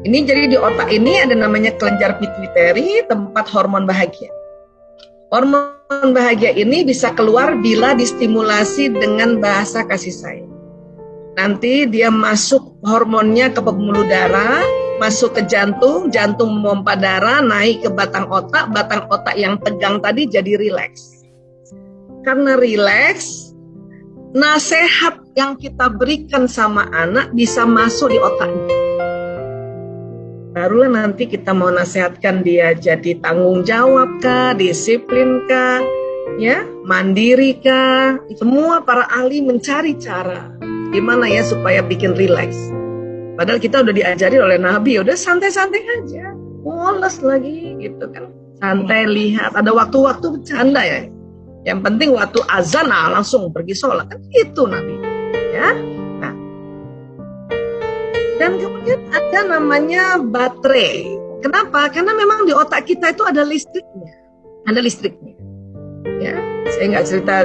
Ini jadi di otak ini ada namanya kelenjar pituitari, tempat hormon bahagia. Hormon bahagia ini bisa keluar bila distimulasi dengan bahasa kasih sayang. Nanti dia masuk hormonnya ke pembuluh darah, masuk ke jantung, jantung memompa darah, naik ke batang otak yang tegang tadi jadi rileks. Karena rileks, nasihat yang kita berikan sama anak bisa masuk di otaknya. Barulah nanti kita mau nasihatkan dia jadi tanggung jawab kah, disiplin kah, ya, mandiri kah. Semua para ahli mencari cara gimana ya supaya bikin rileks. Padahal kita udah diajari oleh Nabi, udah santai-santai aja, woles lagi gitu kan, santai, lihat, ada waktu-waktu bercanda ya. Yang penting waktu azan langsung pergi sholat kan itu Nabi, ya. Nah, dan kemudian ada namanya baterai. Kenapa? Karena memang di otak kita itu ada listriknya, Ya, saya nggak cerita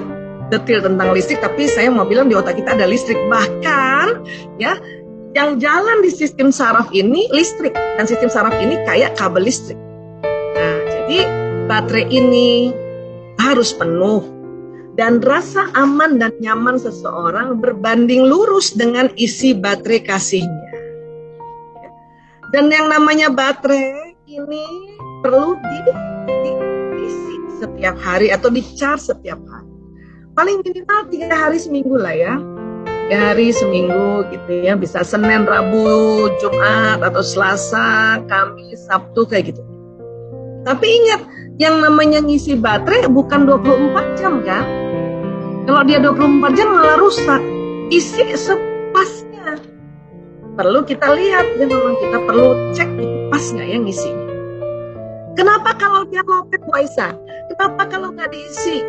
detail tentang listrik, tapi saya mau bilang di otak kita ada listrik. Bahkan, ya, yang jalan di sistem saraf ini listrik, dan sistem saraf ini kayak kabel listrik. Nah, jadi baterai ini harus penuh, dan rasa aman dan nyaman seseorang berbanding lurus dengan isi baterai kasihnya. Dan yang namanya baterai ini perlu diisi setiap hari atau di-charge setiap hari. Paling minimal 3 hari seminggu lah ya. 3 hari seminggu gitu ya. Bisa Senin, Rabu, Jumat, atau Selasa, Kamis, Sabtu kayak gitu. Tapi ingat, yang namanya ngisi baterai bukan 24 jam kan. Kalau dia 24 jam malah rusak. Isi sepasnya. Perlu kita lihat, ya memang kita perlu cek itu pas nggak ya ngisinya. Kenapa kalau dia lopet, Waisa? Kenapa kalau nggak diisi?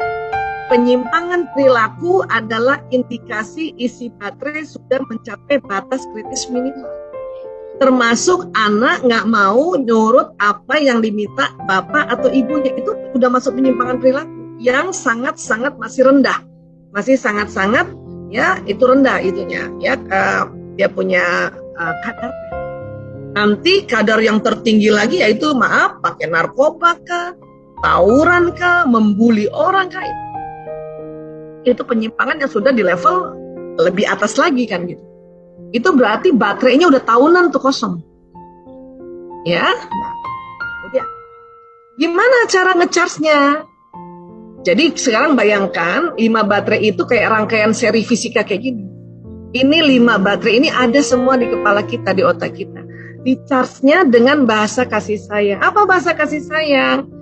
Penyimpangan perilaku adalah indikasi isi baterai sudah mencapai batas kritis minimal. Termasuk anak nggak mau nurut apa yang diminta bapak atau ibunya, itu sudah masuk penyimpangan perilaku yang sangat-sangat masih rendah, masih sangat-sangat ya itu rendah itunya ya, dia punya kadar. Nanti kadar yang tertinggi lagi yaitu maaf pakai narkoba kah, tawuran kah, membuli orang kah, itu penyimpangan yang sudah di level lebih atas lagi kan gitu. Itu berarti baterainya udah tahunan tuh kosong. Ya. Nah, udah. Gimana cara ngecharge-nya? Jadi sekarang bayangkan 5 baterai itu kayak rangkaian seri fisika kayak gini. Ini 5 baterai ini ada semua di kepala kita, di otak kita. Di-charge-nya dengan bahasa kasih sayang. Apa bahasa kasih sayang?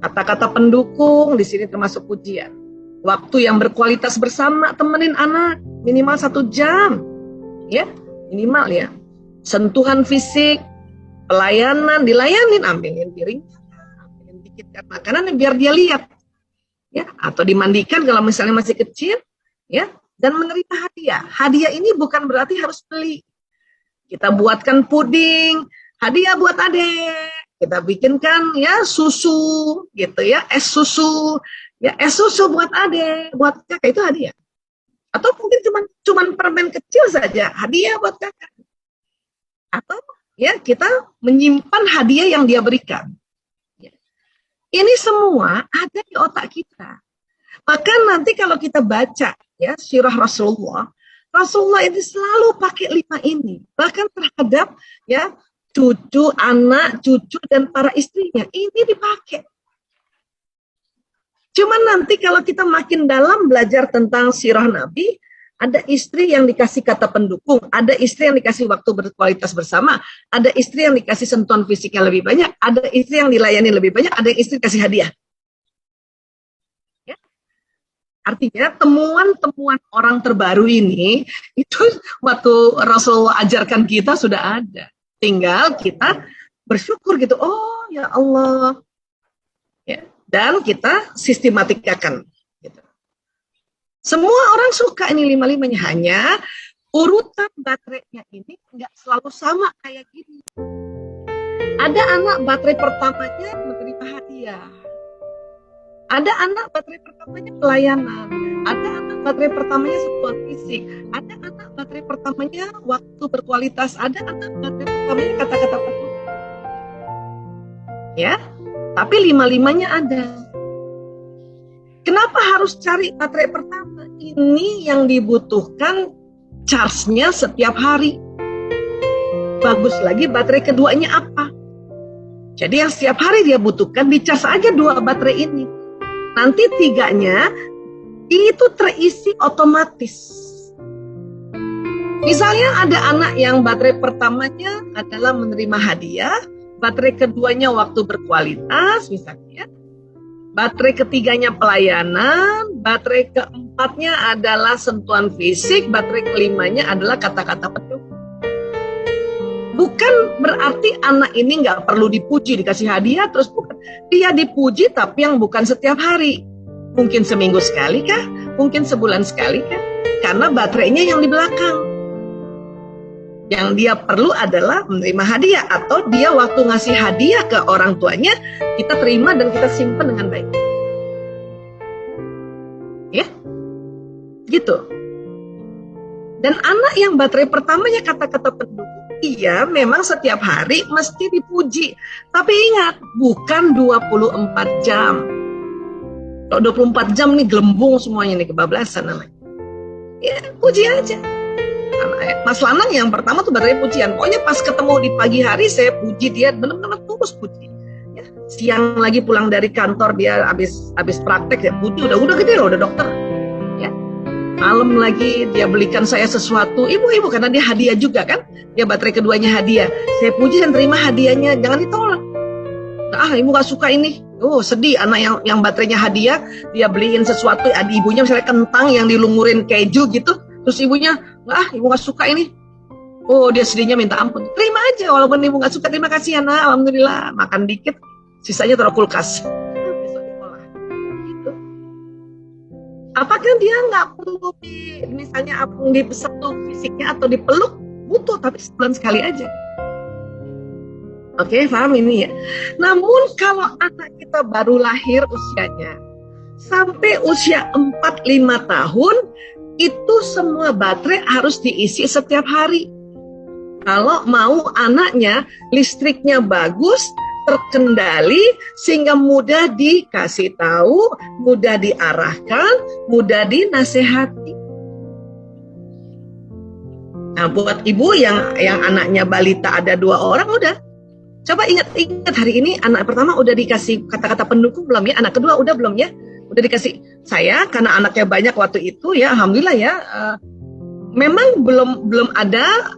Kata-kata pendukung, di sini termasuk pujian. Waktu yang berkualitas bersama, temenin anak minimal 1 jam. Ya, minimal ya. Sentuhan fisik, pelayanan, dilayanin, ambilin piring, ambilin dikit makanan biar dia lihat. Ya, atau dimandikan kalau misalnya masih kecil, ya, dan menerima hadiah. Hadiah ini bukan berarti harus beli. Kita buatkan puding, hadiah buat adek. Kita bikinkan ya susu gitu ya, es susu. Ya, es susu buat adek, buat kakak itu hadiah. Atau mungkin cuman permen kecil saja, hadiah buat kakak. Atau ya kita menyimpan hadiah yang dia berikan. Ya. Ini semua ada di otak kita. Maka nanti kalau kita baca ya sirah Rasulullah ini selalu pakai 5 ini. Bahkan terhadap ya cucu, anak, cucu dan para istrinya ini dipakai. Cuman nanti kalau kita makin dalam belajar tentang sirah Nabi, ada istri yang dikasih kata pendukung, ada istri yang dikasih waktu berkualitas bersama, ada istri yang dikasih sentuhan fisik yang lebih banyak, ada istri yang dilayani lebih banyak, ada yang istri dikasih hadiah. Ya? Artinya temuan-temuan orang terbaru ini, itu waktu Rasulullah ajarkan kita sudah ada. Tinggal kita bersyukur gitu, oh ya Allah. Ya. Dan kita sistematikakan. Gitu. Semua orang suka ini 5-5-nya, hanya urutan baterainya ini nggak selalu sama kayak gini. Ada anak baterai pertamanya menerima hadiah. Ada anak baterai pertamanya pelayanan. Ada anak baterai pertamanya sentuhan fisik. Ada anak baterai pertamanya waktu berkualitas. Ada anak baterai pertamanya kata-kata penuh. Ya, tapi 5-5-nya ada. Kenapa harus cari baterai pertama? Ini yang dibutuhkan charge-nya setiap hari. Bagus lagi baterai keduanya apa? Jadi yang setiap hari dia butuhkan, dicas aja 2 baterai ini. Nanti 3-nya itu terisi otomatis. Misalnya ada anak yang baterai pertamanya adalah menerima hadiah, baterai keduanya waktu berkualitas misalnya, baterai ketiganya pelayanan, baterai keempatnya adalah sentuhan fisik, baterai kelimanya adalah kata-kata penuh. Bukan berarti anak ini nggak perlu dipuji, dikasih hadiah, terus bukan. Dia dipuji tapi yang bukan setiap hari. Mungkin seminggu sekali kah? Mungkin sebulan sekali kah? Karena baterainya yang di belakang. Yang dia perlu adalah menerima hadiah. Atau dia waktu ngasih hadiah ke orang tuanya, kita terima dan kita simpan dengan baik. Ya, gitu. Dan anak yang baterai pertamanya kata-kata pendukung, iya, memang setiap hari mesti dipuji. Tapi ingat, bukan 24 jam. Kalau 24 jam nih gelembung semuanya nih, kebablasan namanya. Ya, puji aja. Mas Lanang yang pertama tuh baterai pujian. Pokoknya pas ketemu di pagi hari saya puji dia, benar-benar tulus puji. Ya, siang lagi pulang dari kantor dia habis praktek ya puji, udah gede loh, udah dokter. Ya. Malam lagi dia belikan saya sesuatu, ibu karena dia hadiah juga kan, dia baterai keduanya hadiah, saya puji dan terima hadiahnya, jangan ditolak. Ibu gak suka ini, sedih anak yang baterainya hadiah, dia beliin sesuatu, ibunya misalnya kentang yang dilumurin keju gitu, terus ibunya, ibu gak suka ini, dia sedihnya minta ampun, terima aja walaupun ibu gak suka, terima kasih ya nak, alhamdulillah, makan dikit, sisanya taruh kulkas. Apakah dia nggak perlu misalnya disentuh fisiknya atau dipeluk? Butuh, tapi sebulan sekali aja. Oke, paham ini ya. Namun kalau anak kita baru lahir usianya, sampai usia 4-5 tahun, itu semua baterai harus diisi setiap hari. Kalau mau anaknya listriknya bagus, terkendali, sehingga mudah dikasih tahu, mudah diarahkan, mudah dinasehati. Nah, buat ibu yang anaknya balita ada 2 orang, udah. Coba ingat hari ini anak pertama udah dikasih kata-kata pendukung belum ya? Anak kedua udah belum ya? Udah dikasih. Saya karena anaknya banyak waktu itu ya, alhamdulillah ya. Memang belum ada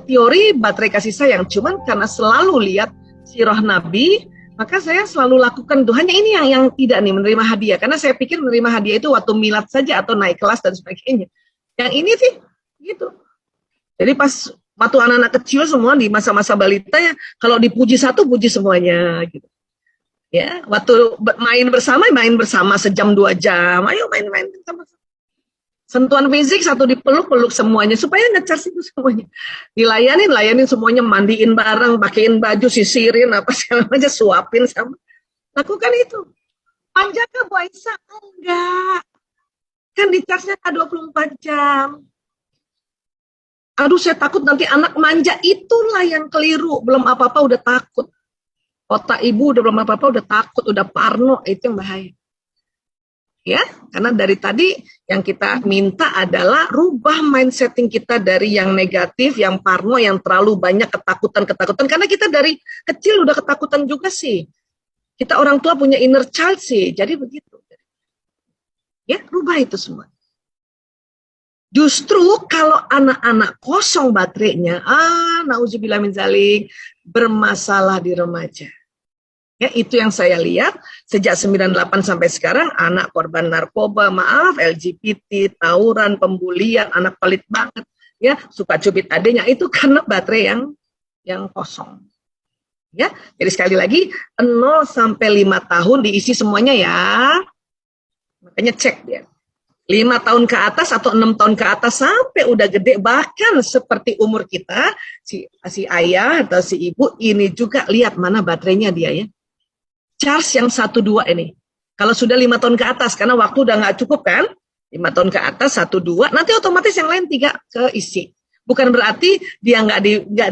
teori baterai kasih sayang, cuman karena selalu lihat sirah Nabi, maka saya selalu lakukan itu. Hanya ini yang tidak nih menerima hadiah, karena saya pikir menerima hadiah itu waktu milad saja atau naik kelas dan sebagainya. Yang ini sih gitu. Jadi pas waktu anak-anak kecil semua di masa-masa balita ya, kalau dipuji satu puji semuanya gitu. Ya, waktu main bersama sejam 2 jam. Ayo main-main sama. Sentuhan fisik satu dipeluk semuanya supaya nge-charge itu semuanya. Dilayanin semuanya, mandiin bareng, pakein baju, sisirin apa segala macam, suapin sama. Lakukan itu. Manja ke Bu Aisyah? Enggak. Kan di-charge-nya 24 jam. Aduh, saya takut nanti anak manja, itulah yang keliru. Belum apa-apa udah takut. Otak ibu udah belum apa-apa udah takut, udah parno, itu yang bahaya. Ya, karena dari tadi yang kita minta adalah rubah mindsetting kita dari yang negatif, yang parno, yang terlalu banyak ketakutan. Karena kita dari kecil udah ketakutan juga sih. Kita orang tua punya inner child sih, jadi begitu. Ya, rubah itu semua. Justru kalau anak-anak kosong baterainya, nauzubillah min dzalik, bermasalah di remaja. Ya, itu yang saya lihat sejak 98 sampai sekarang, anak korban narkoba, LGBT, tawuran, pembulian, anak pelit banget, ya, suka cubit adanya, itu karena baterai yang kosong. Ya, jadi sekali lagi 0 sampai 5 tahun diisi semuanya ya. Makanya cek dia. 5 tahun ke atas atau 6 tahun ke atas sampai udah gede, bahkan seperti umur kita, si ayah atau si ibu ini juga lihat mana baterainya dia ya. Charge yang 1-2 ini. Kalau sudah 5 tahun ke atas, karena waktu udah nggak cukup kan, 5 tahun ke atas 1-2, nanti otomatis yang lain 3 keisi. Bukan berarti dia nggak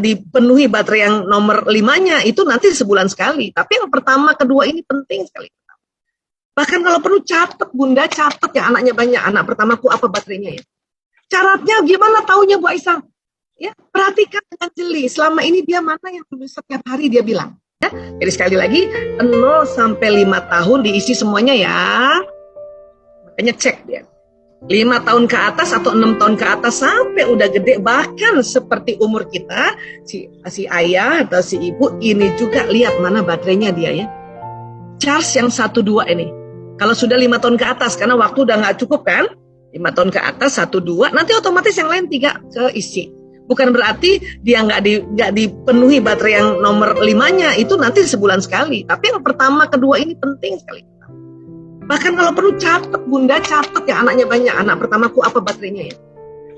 dipenuhi baterai yang nomor 5-nya, itu nanti sebulan sekali. Tapi yang pertama, kedua ini penting sekali. Bahkan kalau perlu catat, Bunda, catat ya, anaknya banyak. Anak pertamaku apa baterainya ya. Syaratnya gimana taunya Bu Aisyah? Ya, perhatikan dengan jeli. Selama ini dia mana yang setiap hari dia bilang. Ya. Jadi sekali lagi, 0 sampai 5 tahun diisi semuanya ya. Makanya cek dia. 5 tahun ke atas atau 6 tahun ke atas sampai udah gede, bahkan seperti umur kita, si ayah atau si ibu ini juga lihat mana baterainya dia ya. Charge yang 1-2 ini. Kalau sudah 5 tahun ke atas, karena waktu udah nggak cukup kan, 5 tahun ke atas 1-2, nanti otomatis yang lain 3 keisi. Bukan berarti dia nggak dipenuhi baterai yang nomor 5-nya, itu nanti sebulan sekali. Tapi yang pertama, kedua ini penting sekali. Bahkan kalau perlu catat, Bunda, catat ya, anaknya banyak. Anak pertamaku apa baterainya ya.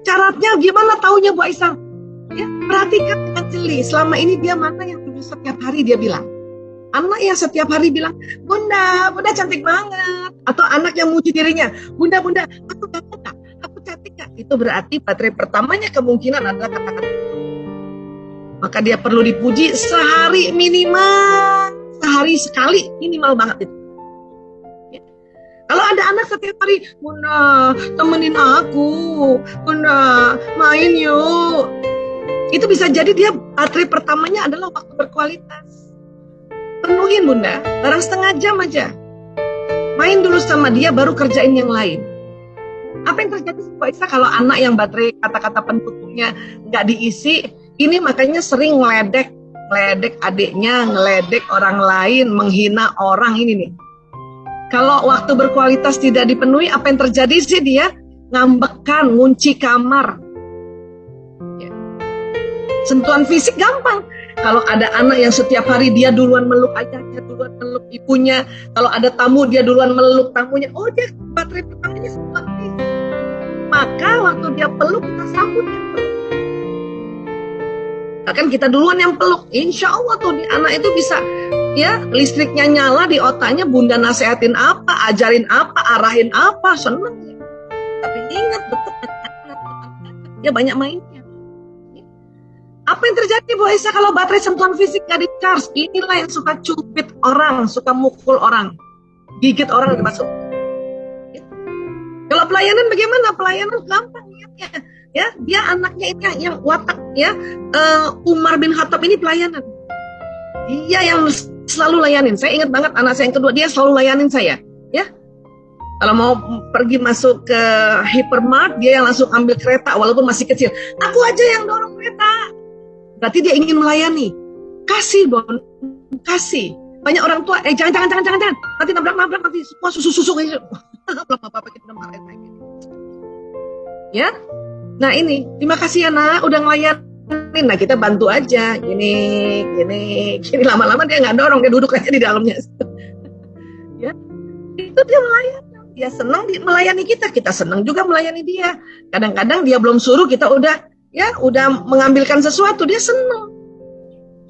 Syaratnya gimana taunya Bu Aisyah? Ya, perhatikan dengan jeli. Selama ini dia mana yang setiap hari dia bilang. Anak yang setiap hari bilang, Bunda cantik banget. Atau anak yang muji dirinya, Bunda, aku ganteng gak? Aku cantik gak? Itu berarti baterai pertamanya kemungkinan adalah kata-kata. Maka dia perlu dipuji sehari minimal. Sehari sekali minimal banget itu. Kalau ada anak setiap hari, Bunda, temenin aku, Bunda, main yuk. Itu bisa jadi dia baterai pertamanya adalah waktu berkualitas. Penuhin Bunda, barang setengah jam aja. Main dulu sama dia, baru kerjain yang lain. Apa yang terjadi Bu Aisyah kalau anak yang baterai kata-kata penutupnya nggak diisi, ini makanya sering ngeledek adiknya, ngeledek orang lain, menghina orang ini nih. Kalau waktu berkualitas tidak dipenuhi, apa yang terjadi sih? Dia ngambekan, ngunci kamar. Ya. Sentuhan fisik gampang. Kalau ada anak yang setiap hari dia duluan meluk ayahnya, duluan meluk ibunya. Kalau ada tamu, dia duluan meluk tamunya. Oh, dia baterai pertamanya sentuhan fisik. Maka waktu dia peluk, kita sambut dia. Bahkan kita duluan yang peluk. Insya Allah tuh anak itu bisa, ya, listriknya nyala di otaknya. Bunda nasehatin apa, ajarin apa, arahin apa, seneng ya. Tapi ingat betul, ya banyak mainnya. Ya. Apa yang terjadi Bu Aisyah kalau baterai sentuhan fisik gak di-charge? Inilah yang suka cubit orang, suka mukul orang, gigit orang termasuk. Ya. Kalau pelayanan bagaimana? Pelayanan gampang ya. Ya, dia anaknya ini yang watak ya. Umar bin Khattab ini pelayanan. Dia yang selalu layanin. Saya ingat banget anak saya yang kedua, dia selalu layanin saya. Ya, kalau mau pergi masuk ke hypermart, dia yang langsung ambil kereta walaupun masih kecil. Aku aja yang dorong kereta. Berarti dia ingin melayani. Kasih Bon, kasih. Banyak orang tua, jangan. Nanti nabrak, nanti semua susu. Bapak kita marahin lagi. Ya. Nah ini, terima kasih ya nak, udah ngelayanin. Nah kita bantu aja, gini. Lama-lama dia nggak dorong, dia duduk aja di dalamnya. Ya, itu dia melayani. Dia senang melayani kita senang juga melayani dia. Kadang-kadang dia belum suruh, kita udah mengambilkan sesuatu, dia senang.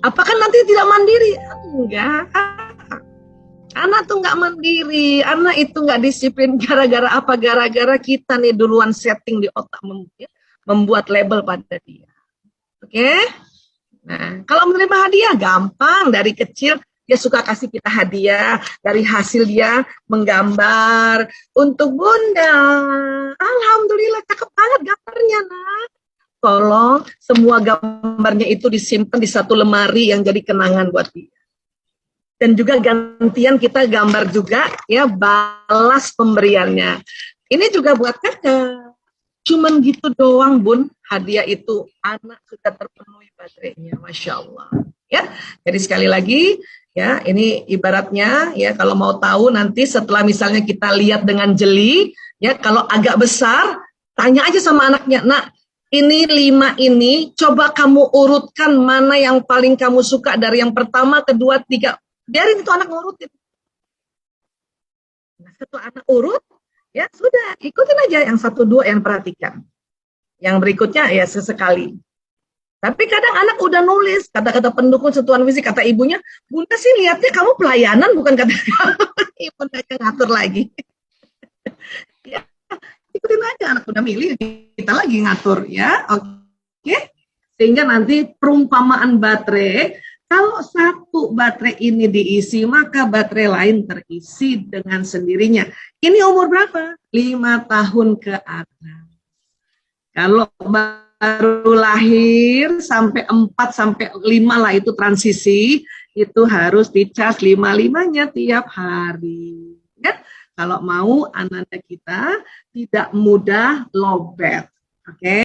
Apakah nanti tidak mandiri? Enggak. Anak tuh nggak mandiri, anak itu nggak disiplin gara-gara apa? Gara-gara kita nih duluan setting di otak membuat label pada dia. Oke? Nah, kalau menerima hadiah gampang, dari kecil dia suka kasih kita hadiah, dari hasil dia menggambar untuk Bunda. Alhamdulillah cakep banget gambarnya, nak. Tolong semua gambarnya itu disimpan di satu lemari yang jadi kenangan buat dia. Dan juga gantian kita gambar juga, ya, balas pemberiannya. Ini juga buat kakak. Cuman gitu doang, Bun. Hadiah itu anak sudah terpenuhi baterainya, Masya Allah. Ya, jadi sekali lagi, ya, ini ibaratnya, ya, kalau mau tahu nanti setelah misalnya kita lihat dengan jeli, ya, kalau agak besar, tanya aja sama anaknya, nak, ini 5 ini, coba kamu urutkan mana yang paling kamu suka dari yang pertama, kedua, 3. Biarin itu anak ngurutin. Nah, setelah anak urut, ya sudah, ikutin aja yang 1-2 yang perhatikan. Yang berikutnya ya sesekali. Tapi kadang anak udah nulis kata-kata pendukung sentuhan fisik, kata ibunya, Bunda sih lihatnya kamu pelayanan bukan kata ibu yang ngatur lagi. Ya, ikutin aja, anak udah milih, kita lagi ngatur ya. Oke. Oke? Sehingga nanti perumpamaan baterai, kalau satu baterai ini diisi, maka baterai lain terisi dengan sendirinya. Ini umur berapa? 5 tahun ke atas. Kalau baru lahir sampai 4 sampai 5 lah itu transisi, itu harus dicas 5-5-nya tiap hari. Ya? Kalau mau anak-anak kita tidak mudah lowbat. Oke?